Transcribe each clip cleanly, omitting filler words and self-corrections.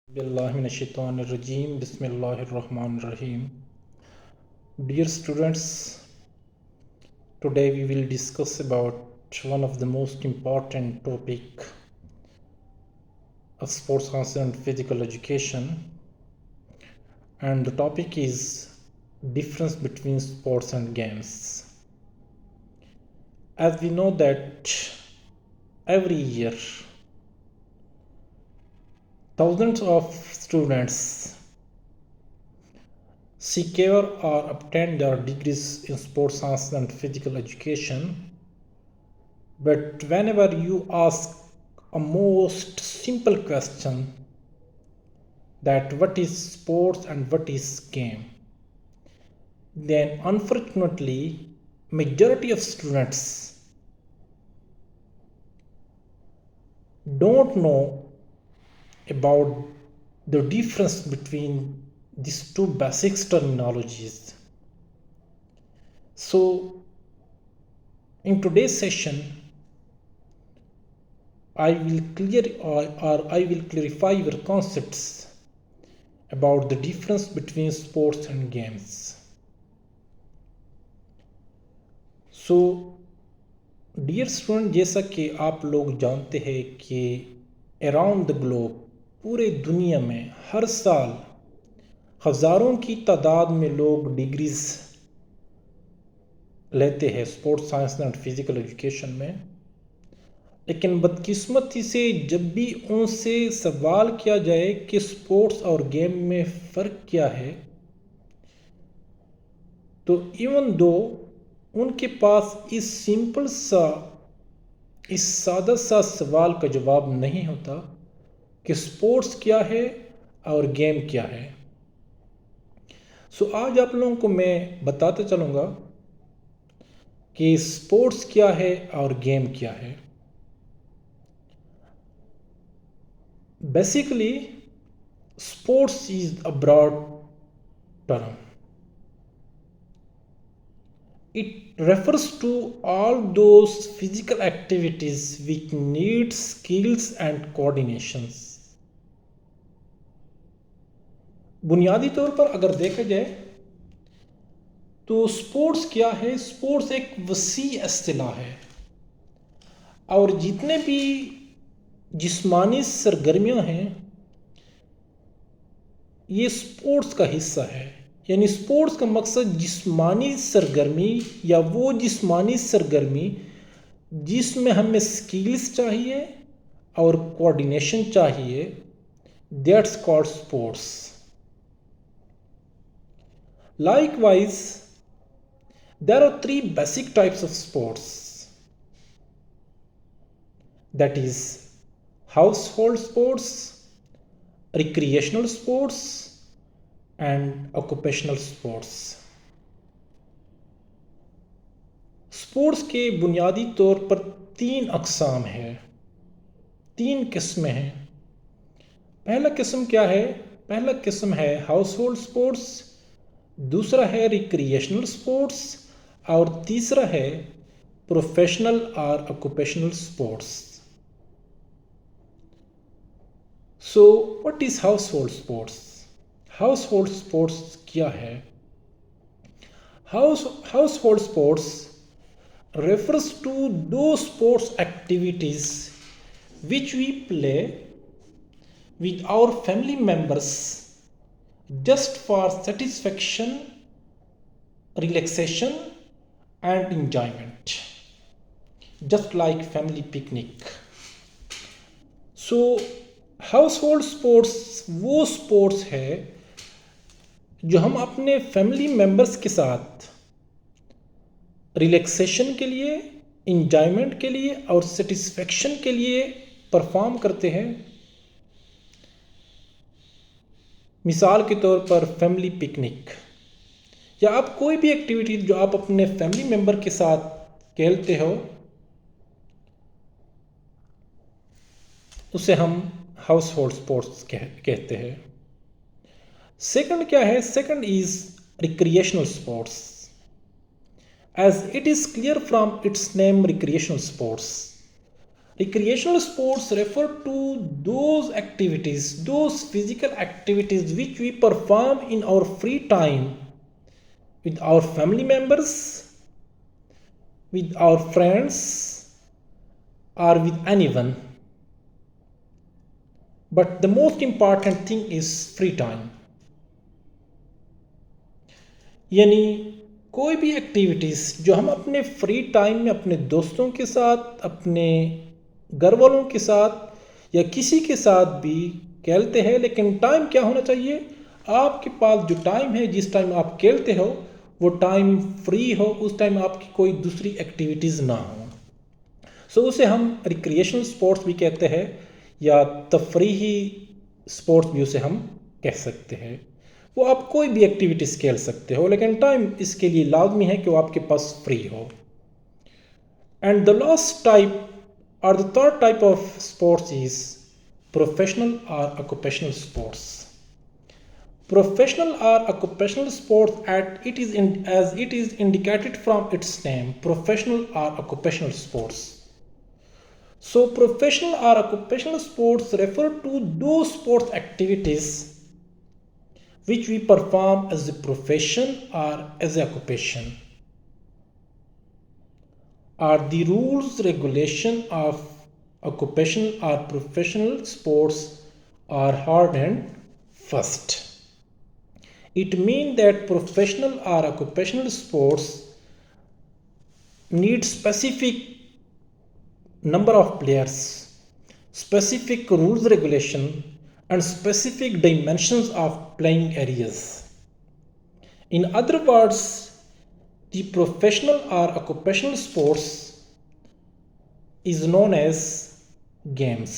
Billahiminashaitanirrajim. Bismillahirrahmanirrahim. Dear students, today we will discuss about one of the most important topic of sports science and physical education, and the topic is difference between sports and games. As we know that every year thousands of students secure or obtain their degrees in sports science and physical education. But whenever you ask a most simple question, that what is sports and what is game, then unfortunately majority of students don't know about the difference between these two basic terminologies. So in today's session I will clarify your concepts about the difference between sports and games. So dear student, जैसा कि आप लोग जानते हैं कि around the globe, पूरे दुनिया में हर साल हज़ारों की तादाद में लोग डिग्रीज लेते हैं sports science and physical education में। लेकिन बदकिस्मती से जब भी उनसे सवाल किया जाए कि स्पोर्ट्स और गेम में फ़र्क क्या है, तो इवन दो उनके पास इस सादा सा सवाल का जवाब नहीं होता कि स्पोर्ट्स क्या है और गेम क्या है। सो आज आप लोगों को मैं बताता चलूँगा कि स्पोर्ट्स क्या है और गेम क्या है। Basically sports is a broad term. It refers to all those physical activities which need skills and coordinations. बुनियादी तौर पर अगर देखा जाए तो स्पोर्ट्स क्या है? स्पोर्ट्स एक वसी इस्तिलाह है और जितने भी जिस्मानी सरगर्मियां हैं ये स्पोर्ट्स का हिस्सा है। यानी स्पोर्ट्स का मकसद जिस्मानी सरगर्मी या वो जिस्मानी सरगर्मी जिसमें हमें स्किल्स चाहिए और कोऑर्डिनेशन चाहिए, that's called sports. Likewise, there are three basic types of sports. That is household sports, recreational sports and occupational sports. Sports के बुनियादी तौर पर तीन अक़साम है, तीन किस्में हैं। पहला किस्म क्या है? पहला किस्म है हाउस होल्ड स्पोर्ट्स, दूसरा है रिक्रिएशनल स्पोर्ट्स और तीसरा है professional or occupational sports. So what is house hold sports? House hold sports क्या है? House hold sports refers to those sports activities which we play with our family members just for satisfaction, relaxation and enjoyment, just like family picnic. So household sports वो sports है जो हम अपने family members के साथ relaxation के लिए, enjoyment के लिए और सेटिस्फेक्शन के लिए परफॉर्म करते हैं। मिसाल के तौर पर फैमिली पिकनिक या आप कोई भी एक्टिविटी जो आप अपने फैमिली मेम्बर के साथ खेलते हो उसे हम हाउस होल्ड स्पोर्ट्स कहते हैं। सेकंड क्या है? Second is recreational sports. As it is clear from its name, recreational sports, Recreational sports refer to those activities, those physical activities which we perform in our free time with our family members, with our friends, or with anyone. But the most important thing is free time. यानी कोई भी activities जो हम अपने free time में अपने दोस्तों के साथ, अपने घर वालों के साथ या किसी के साथ भी खेलते हैं, लेकिन टाइम क्या होना चाहिए, आपके पास जो टाइम है, जिस टाइम आप खेलते हो वो टाइम फ्री हो, उस टाइम आपकी कोई दूसरी एक्टिविटीज़ ना हो। सो उसे हम रिक्रिएशनल स्पोर्ट्स भी कहते हैं या तफरीही स्पोर्ट्स भी उसे हम कह सकते हैं। वो आप कोई भी एक्टिविटीज़ खेल सकते हो, लेकिन टाइम इसके लिए लाजमी है कि वो आपके पास फ्री हो। And the last type or the third type of sports is professional or occupational sports. Professional or occupational sports as it is indicated from its name, professional or occupational sports. So professional or occupational sports refer to those sports activities which we perform as a profession or as an occupation. Are the rules regulation of occupational or professional sports are hard and fast. It means that professional or occupational sports need specific number of players, specific rules regulation, and specific dimensions of playing areas. In other words, the professional or occupational sports is known as games.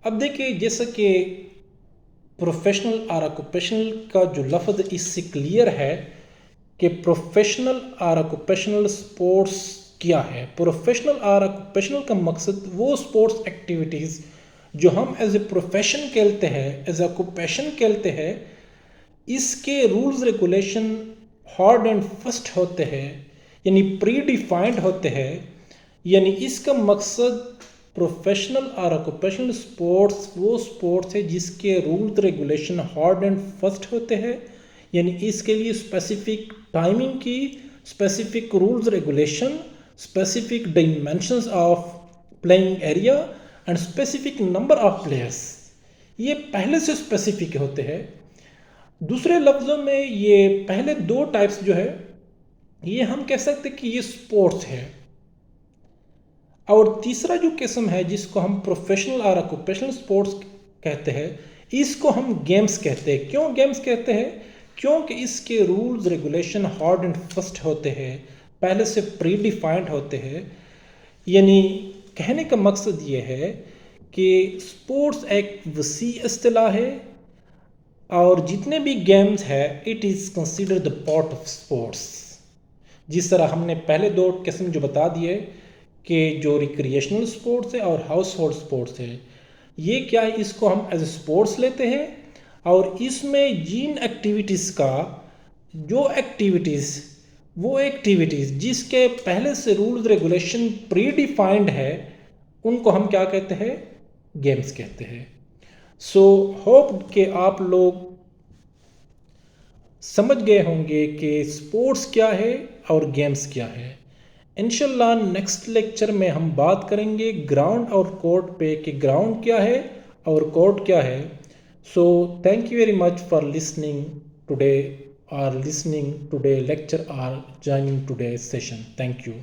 अब देखिए, जैसा कि professional or occupational का जो लफ्ज़ इससे clear है कि प्रोफेशनल और ऑक्यूपेशनल स्पोर्ट्स क्या है। प्रोफेशनल और ऑक्यूपेशनल का मकसद वो स्पोर्ट्स एक्टिविटीज़ जो हम एज ए प्रोफेशन खेलते हैं, एज ए ऑक्यूपेशन खेलते हैं, इसके rules regulation hard and fast होते हैं, यानी प्री डिफाइंड होते हैं। यानी इसका मकसद प्रोफेशनल और ऑक्यूपेशनल स्पोर्ट्स वो स्पोर्ट्स है जिसके rules regulation hard and fast होते हैं, यानी इसके लिए स्पेसिफिक टाइमिंग की, specific rules regulation, specific dimensions of playing area and specific number of players, ये पहले से स्पेसिफिक होते हैं। दूसरे लफ्ज़ों में ये पहले दो टाइप्स जो है ये हम कह सकते हैं कि ये स्पोर्ट्स है। और तीसरा जो किस्म है जिसको हम प्रोफेशनल और ऑक्यूपेशनल स्पोर्ट्स कहते हैं, इसको हम गेम्स कहते हैं। क्यों गेम्स कहते हैं? क्योंकि इसके rules regulation hard and fast होते हैं, पहले से प्री डिफाइंड होते हैं। यानी कहने का मकसद ये है कि स्पोर्ट्स एक वसी इस्तिलाह है और जितने भी गेम्स है it is consider the part of sports. जिस तरह हमने पहले दो किस्म जो बता दिए कि जो रिक्रिएशनल स्पोर्ट्स है और हाउस होल्ड स्पोर्ट्स है, ये क्या है, इसको हम एज ए स्पोर्ट्स लेते हैं और इसमें जिन एक्टिविटीज़ का जो एक्टिविटीज़ वो एक्टिविटीज़ जिसके पहले से रूल्स रेगुलेशन प्री डिफाइंड है उनको हम क्या कहते हैं? गेम्स कहते हैं। सो होप कि आप लोग समझ गए होंगे कि स्पोर्ट्स क्या है और गेम्स क्या है। इंशाल्लाह नेक्स्ट लेक्चर में हम बात करेंगे ग्राउंड और कोर्ट पे कि ग्राउंड क्या है और कोर्ट क्या है। So thank you very much for listening today lecture or joining today's session. Thank you.